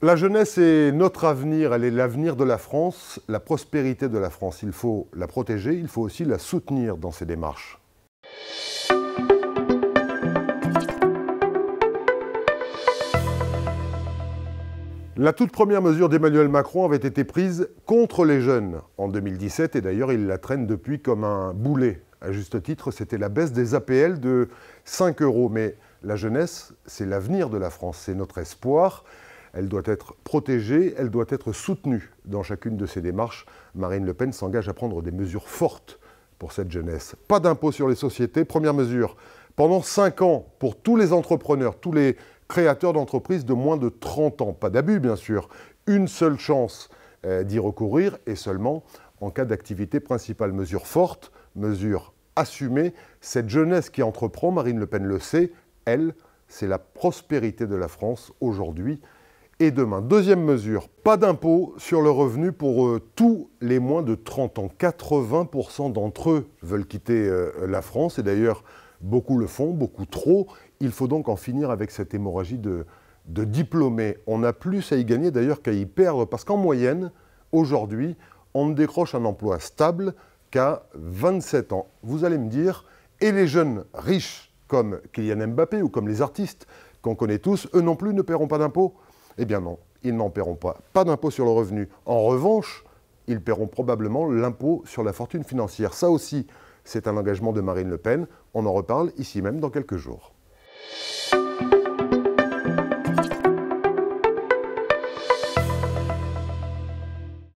La jeunesse est notre avenir, elle est l'avenir de la France, la prospérité de la France. Il faut la protéger, il faut aussi la soutenir dans ses démarches. La toute première mesure d'Emmanuel Macron avait été prise contre les jeunes en 2017 et d'ailleurs il la traîne depuis comme un boulet. À juste titre, c'était la baisse des APL de 5 €. Mais la jeunesse, c'est l'avenir de la France, c'est notre espoir. Elle doit être protégée, elle doit être soutenue dans chacune de ses démarches. Marine Le Pen s'engage à prendre des mesures fortes pour cette jeunesse. Pas d'impôt sur les sociétés, première mesure. Pendant 5 ans, pour tous les entrepreneurs, tous les créateurs d'entreprises de moins de 30 ans. Pas d'abus, bien sûr. Une seule chance d'y recourir et seulement en cas d'activité principale. Mesure forte, mesure assumée. Cette jeunesse qui entreprend, Marine Le Pen le sait, elle, c'est la prospérité de la France aujourd'hui et demain. Deuxième mesure, pas d'impôt sur le revenu pour tous les moins de 30 ans. 80% d'entre eux veulent quitter la France et d'ailleurs, beaucoup le font, beaucoup trop. Il faut donc en finir avec cette hémorragie de diplômés. On a plus à y gagner d'ailleurs qu'à y perdre parce qu'en moyenne, aujourd'hui, on ne décroche un emploi stable qu'à 27 ans. Vous allez me dire, et les jeunes riches comme Kylian Mbappé ou comme les artistes qu'on connaît tous, eux non plus ne paieront pas d'impôts? Eh bien non, ils n'en paieront pas. Pas d'impôt sur le revenu. En revanche, ils paieront probablement l'impôt sur la fortune financière. Ça aussi, c'est un engagement de Marine Le Pen. On en reparle ici même dans quelques jours.